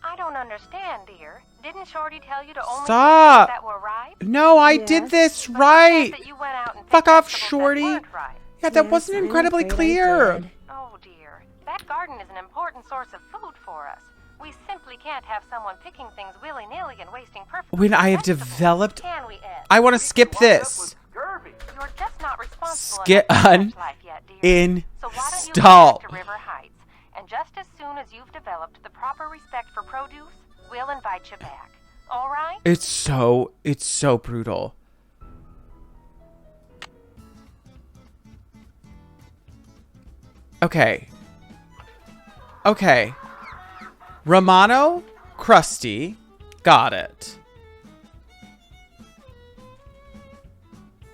I don't understand, dear. Didn't Shorty tell you to only Stop! pick things that were ripe? No, I did this right! That you went out and Fuck picked off, vegetables that Shorty! weren't ripe. Yeah, that Yes, wasn't I'm incredibly afraid I clear. did. Oh dear. That garden is an important source of food for us. We simply can't have someone picking things willy-nilly and wasting perfect When I have vegetables. developed... Can we, Ed? I want to skip this. You're just not responsible Skip enough for such life yet, dear. So why don't you go Install. back to River Heights? And just as soon as you've developed the proper respect for produce, we'll invite you back. All right? It's so brutal. Okay. Okay. Romano, crusty, got it.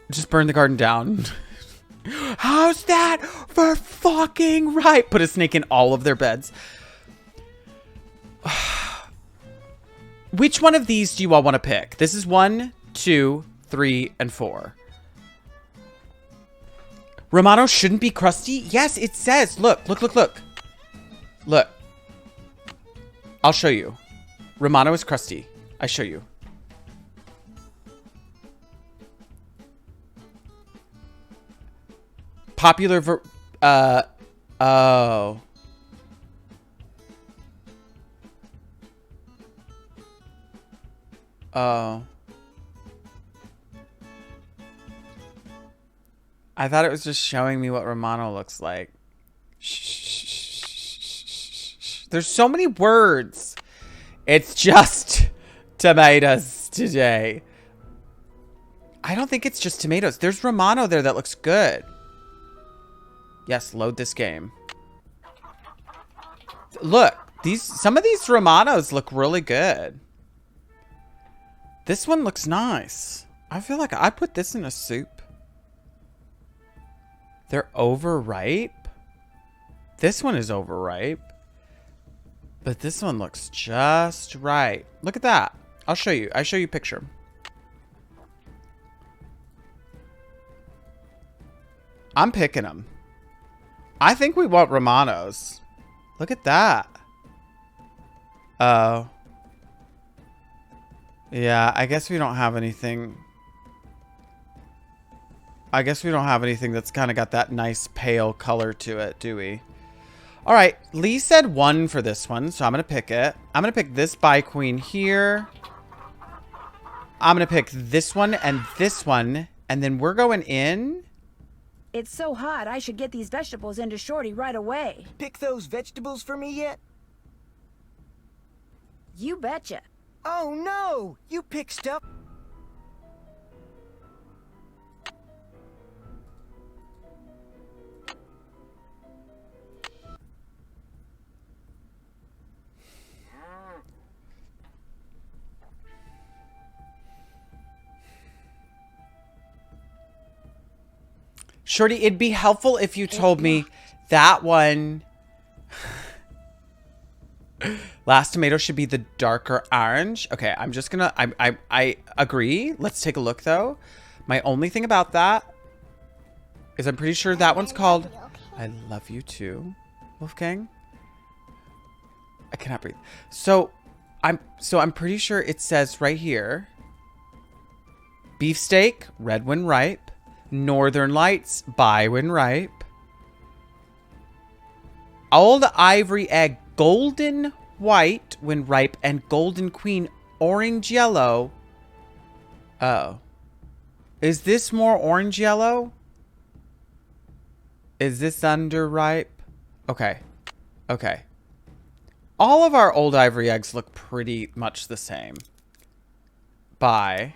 Just burn the garden down. How's that for fucking right? Put a snake in all of their beds. Which one of these do you all want to pick? This is 1, 2, 3, and 4. Romano shouldn't be crusty? Yes, it says. Look. Look. I'll show you. Romano is crusty. I show you. Popular oh. Oh. I thought it was just showing me what Romano looks like. Shh. There's so many words. It's just tomatoes today. I don't think it's just tomatoes. There's Romano there that looks good. Yes, load this game. Look, some of these Romanos look really good. This one looks nice. I feel like I'd put this in a soup. They're overripe. This one is overripe. But this one looks just right. Look at that. I'll show you. I show you a picture. I'm picking them. I think we want Romanos. Look at that. Oh. Yeah, I guess we don't have anything. I guess we don't have anything that's kind of got that nice pale color to it, do we? All right, Lee said 1 for this one, so I'm going to pick it. I'm going to pick this Bi Queen here. I'm going to pick this one, and then we're going in. It's so hot, I should get these vegetables into Shorty right away. Pick those vegetables for me yet? You betcha. Oh no! You picked stuff. Shorty, it'd be helpful if you told me that one. Last tomato should be the darker orange. Okay, I'm just gonna, I agree. Let's take a look though. My only thing about that is I'm pretty sure that one's called I Love You Too, Wolfgang. I cannot breathe. So I'm pretty sure it says right here. Beefsteak, red when ripe. Northern Lights, buy when ripe. Old Ivory Egg, golden white when ripe. And Golden Queen, orange yellow. Oh. Is this more orange yellow? Is this underripe? Okay. Okay. All of our old ivory eggs look pretty much the same. Bye.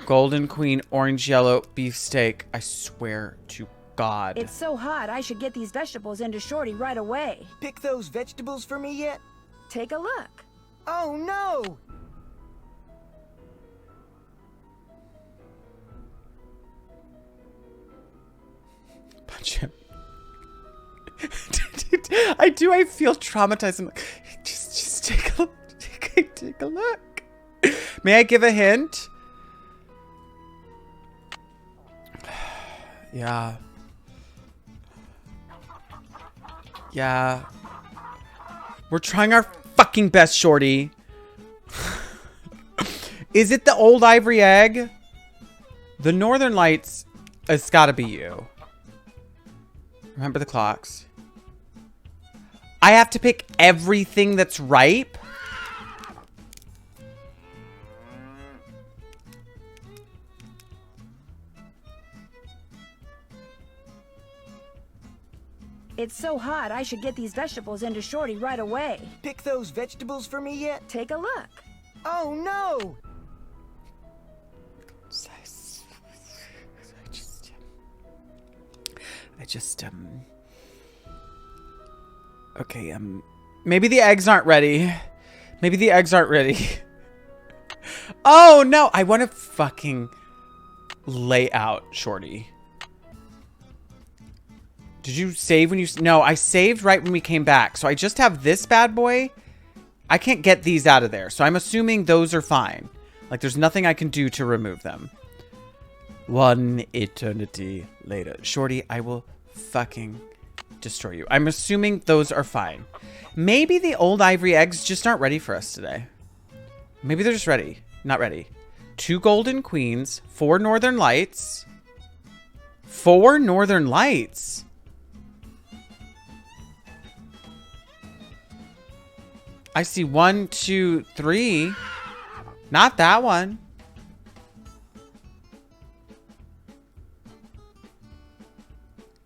Golden Queen, orange yellow, beefsteak. I swear to God. It's so hot, I should get these vegetables into Shorty right away. Pick those vegetables for me yet? Take a look. Oh no! Punch him. I feel traumatized. I'm like, just take a look. Take a look. May I give a hint? Yeah. Yeah. We're trying our fucking best, Shorty. Is it the old ivory egg? The Northern Lights, it's gotta be you. Remember the clocks. I have to pick everything that's ripe? It's so hot, I should get these vegetables into Shorty right away. Pick those vegetables for me yet? Take a look. Oh no! Okay, maybe the eggs aren't ready. Maybe the eggs aren't ready. Oh, no. I want to fucking lay out Shorty. Did you save when you... No, I saved right when we came back. So I just have this bad boy. I can't get these out of there. So I'm assuming those are fine. Like, there's nothing I can do to remove them. One eternity later. Shorty, I will fucking destroy you. I'm assuming those are fine. Maybe the old ivory eggs just aren't ready for us today. Maybe they're just ready. Not ready. 2 golden queens. 4 northern lights. 4 northern lights. I see 1, 2, 3. Not that one.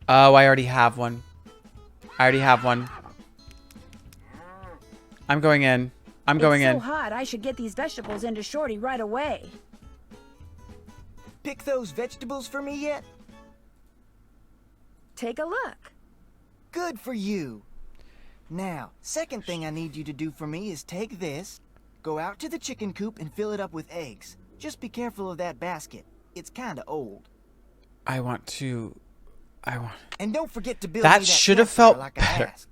Oh, I already have one. I already have one. I'm going in. I'm going in. It's so hot, I should get these vegetables into Shorty right away. Pick those vegetables for me yet? Take a look. Good for you. Now, second thing I need you to do for me is take this, go out to the chicken coop and fill it up with eggs. Just be careful of that basket. It's kinda old. I want to... And don't forget to build that me should have felt like better. I asked.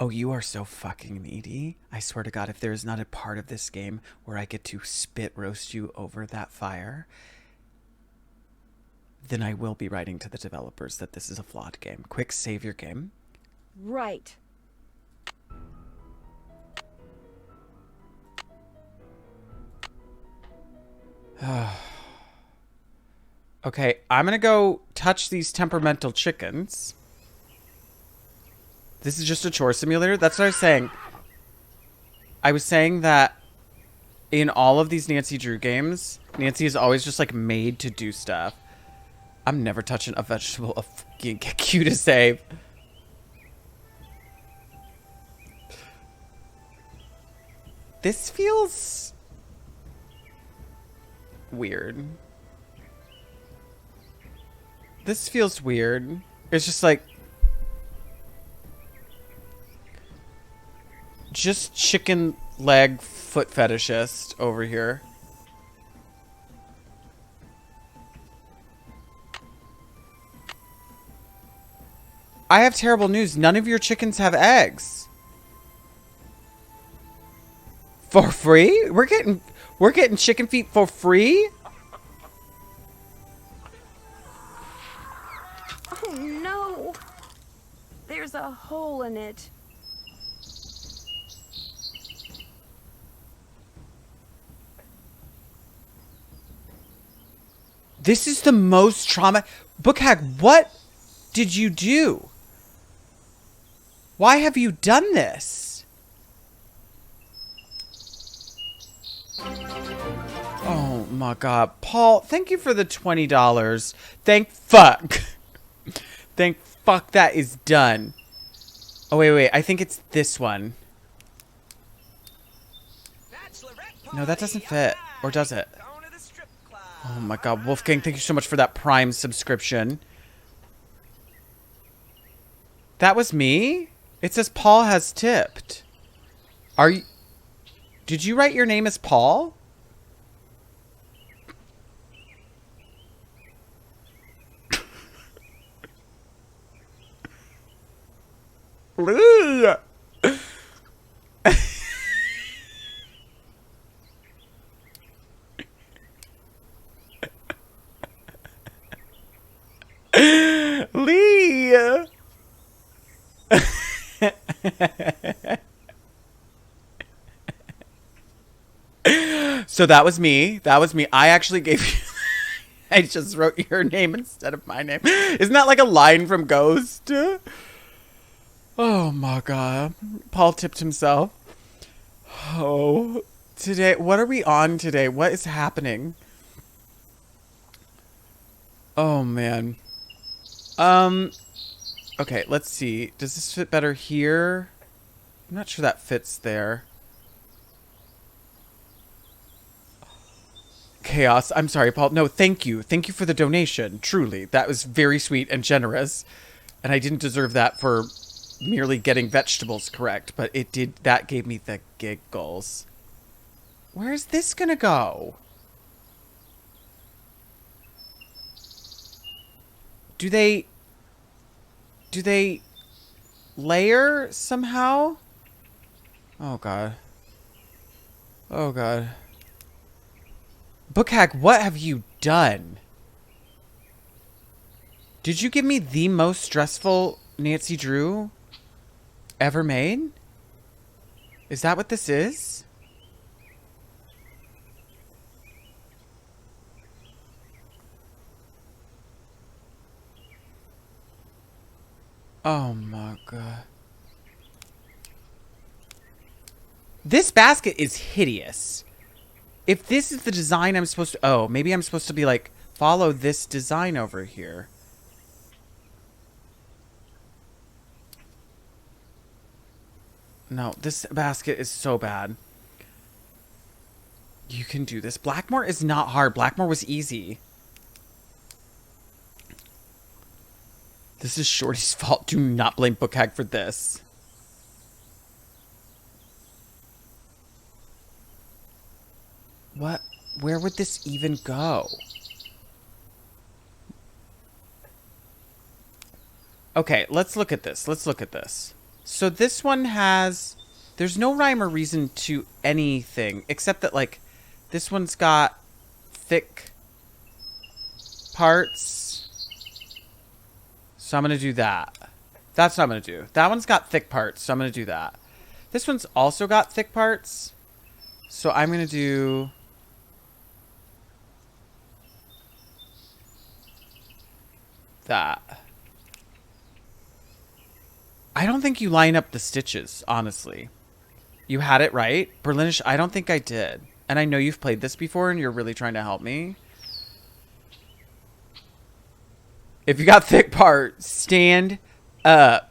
Oh, you are so fucking needy. I swear to God, if there is not a part of this game where I get to spit roast you over that fire, then I will be writing to the developers that this is a flawed game. Quick, save your game. Right. Okay, I'm gonna go touch these temperamental chickens. This is just a chore simulator? That's what I was saying. I was saying that in all of these Nancy Drew games, Nancy is always just like made to do stuff. I'm never touching a vegetable of fucking Q to save. This feels weird. This feels weird. It's just like just chicken leg foot fetishist over here. I have terrible news. None of your chickens have eggs. For free? We're getting chicken feet for free? Oh no! There's a hole in it. This is the most trauma. Bookhag, what did you do? Why have you done this? Oh my God. Paul, thank you for the $20. Thank fuck. Thank fuck that is done. Oh, wait. I think it's this one. No, that doesn't fit. Or does it? Oh my God. Wolfgang, thank you so much for that Prime subscription. That was me? It says Paul has tipped. Are you... Did you write your name as Paul? Lee! Lee! So that was me. That was me. I actually gave you... I just wrote your name instead of my name. Isn't that like a line from Ghost? Oh my God. Paul tipped himself. Oh. Today, what are we on today? What is happening? Oh man. Okay, let's see. Does this fit better here? I'm not sure that fits there. Chaos. I'm sorry, Paul. No, thank you. Thank you for the donation. Truly. That was very sweet and generous. And I didn't deserve that for merely getting vegetables correct, but it did. That gave me the giggles. Where's this gonna go? Do they layer somehow? Oh God. Oh God. Bookhag, what have you done? Did you give me the most stressful Nancy Drew ever made? Is that what this is? Oh my God. This basket is hideous. If this is the design I'm supposed to... Oh, maybe I'm supposed to be like, follow this design over here. No, this basket is so bad. You can do this. Blackmore is not hard. Blackmore was easy. This is Shorty's fault. Do not blame Bookhag for this. What? Where would this even go? Okay, let's look at this. Let's look at this. So this one has... There's no rhyme or reason to anything, except that, like, this one's got thick parts. So I'm going to do that. That's what I'm going to do. That one's got thick parts, so I'm going to do that. This one's also got thick parts. So I'm going to do... that. I don't think you line up the stitches, honestly. You had it right. Berlinish, I don't think I did. And I know you've played this before and you're really trying to help me. If you got thick parts, stand up.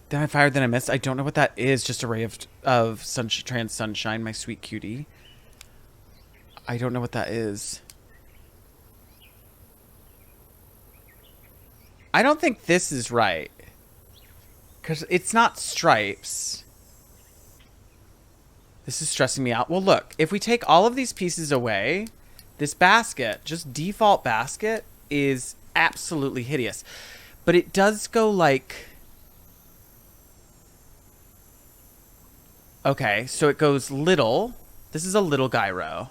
Then I fired, then I missed. I don't know what that is. Just a ray of trans sunshine, my sweet cutie. I don't know what that is. I don't think this is right. Because it's not stripes. This is stressing me out. Well, look. If we take all of these pieces away, this basket, just default basket, is absolutely hideous. But it does go like... Okay, so it goes little. This is a little gyro.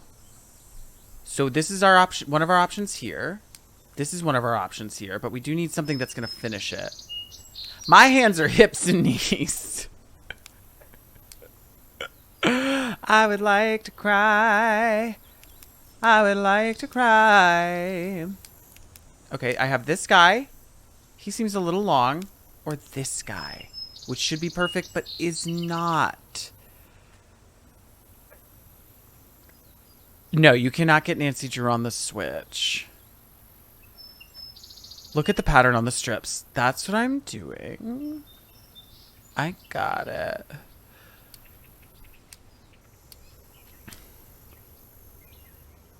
So this is our option, one of our options here. This is one of our options here, but we do need something that's going to finish it. My hands are hips and knees. I would like to cry. I would like to cry. Okay, I have this guy. He seems a little long. Or this guy, which should be perfect, but is not. No, you cannot get Nancy Drew on the Switch. Look at the pattern on the strips. That's what I'm doing. I got it.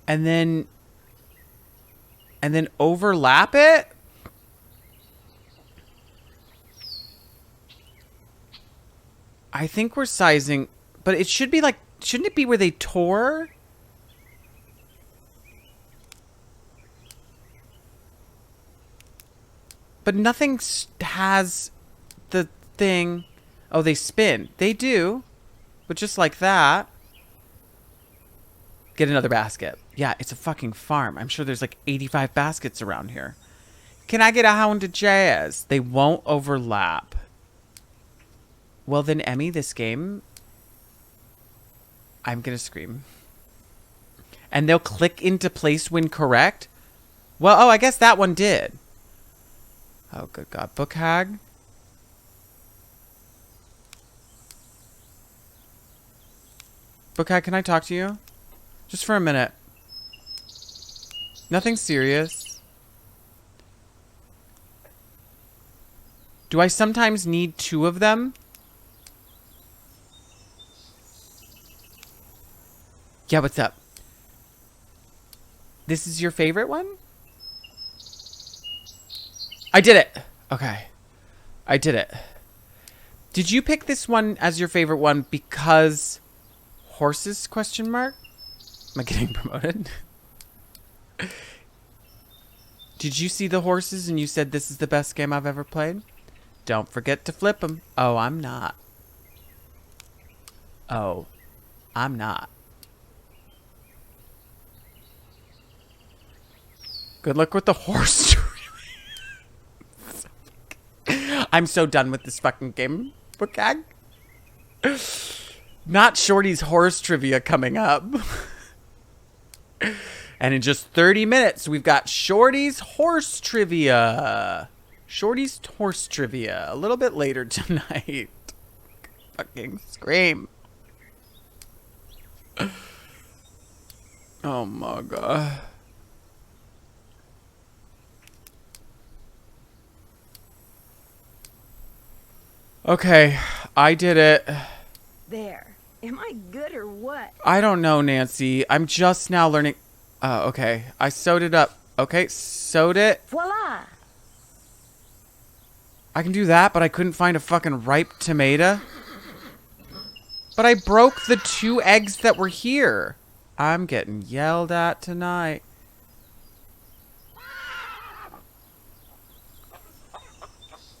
And then overlap it. I think we're sizing, but it should be like, shouldn't it be where they tore? But nothing has the thing. Oh, they spin. They do. But just like that. Get another basket. Yeah, it's a fucking farm. I'm sure there's like 85 baskets around here. Can I get a Hound of Jazz? They won't overlap. Well then, Emmy, this game... I'm gonna scream. And they'll click into place when correct? Well, oh, I guess that one did. Oh, good God. Book Hag? Book Hag, can I talk to you? Just for a minute. Nothing serious. Do I sometimes need 2 of them? Yeah, what's up? This is your favorite one? I did it. Okay. I did it. Did you pick this one as your favorite one because horses, question mark? Am I getting promoted? Did you see the horses and you said this is the best game I've ever played? Don't forget to flip them. Oh, I'm not. Oh, I'm not. Good luck with the horse. I'm so done with this fucking game. Book Hag. Not Shorty's horse trivia coming up. And in just 30 minutes, we've got Shorty's horse trivia. Shorty's horse trivia. A little bit later tonight. Fucking scream. Oh my God. Okay, I did it. There. Am I good or what? I don't know, Nancy. I'm just now learning. Oh, okay. I sewed it up. Okay, sewed it. Voila! I can do that, but I couldn't find a fucking ripe tomato. But I broke the 2 eggs that were here. I'm getting yelled at tonight.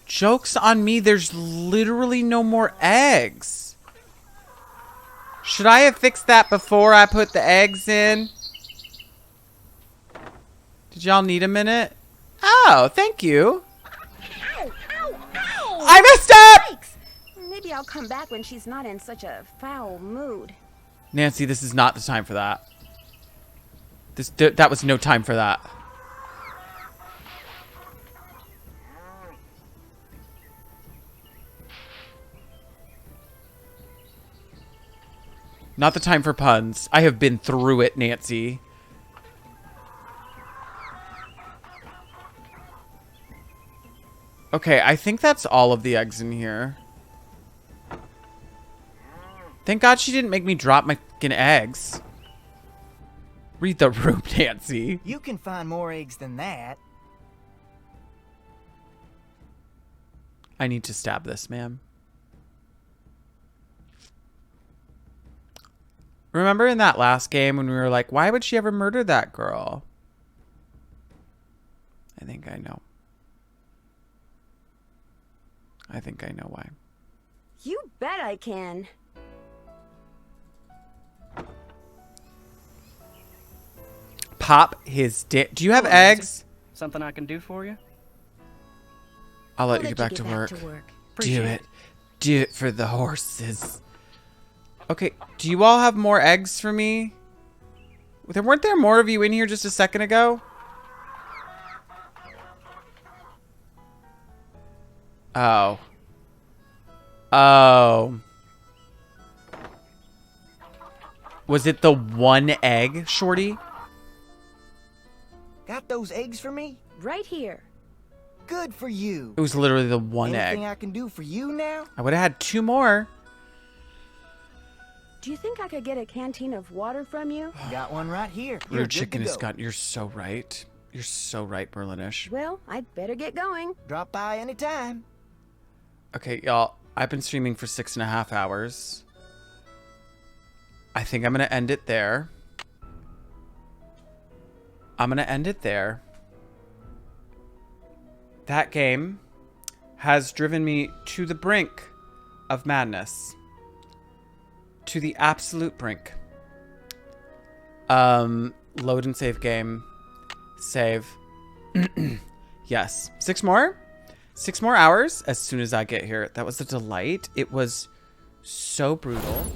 Joke's on me, there's literally no more eggs. Should I have fixed that before I put the eggs in? Did y'all need a minute? Oh, thank you. Ow, ow, ow! I messed up! Yikes. Maybe I'll come back when she's not in such a foul mood. Nancy, this is not the time for that. That was no time for that. Not the time for puns. I have been through it, Nancy. Okay, I think that's all of the eggs in here. Thank God she didn't make me drop my fucking eggs. Read the room, Nancy. You can find more eggs than that. I need to stab this man. Remember in that last game when we were like, why would she ever murder that girl? I think I know. I think I know why. You bet I can. Pop his dick. Do you have eggs? Something I can do for you? I'll let you get back to work. Do it. Do it for the horses. Okay, do you all have more eggs for me? Weren't there more of you in here just a second ago? Oh. Oh. Was it the one egg, Shorty? Got those eggs for me? Right here. Good for you. It was literally the one Anything egg. I can do for you now? I would have had 2 more. Do you think I could get a canteen of water from you? Got one right here. You're Brewed good chicken to is go. got. You're so right. You're so right, Berlinish. Well, I'd better get going. Drop by anytime. Okay, y'all. I've been streaming for 6.5 hours. I think I'm gonna end it there. That game has driven me to the brink of madness. To the absolute brink. Load and save game. Save. Yes. 6 more? 6 more hours as soon as I get here. That was a delight. It was so brutal.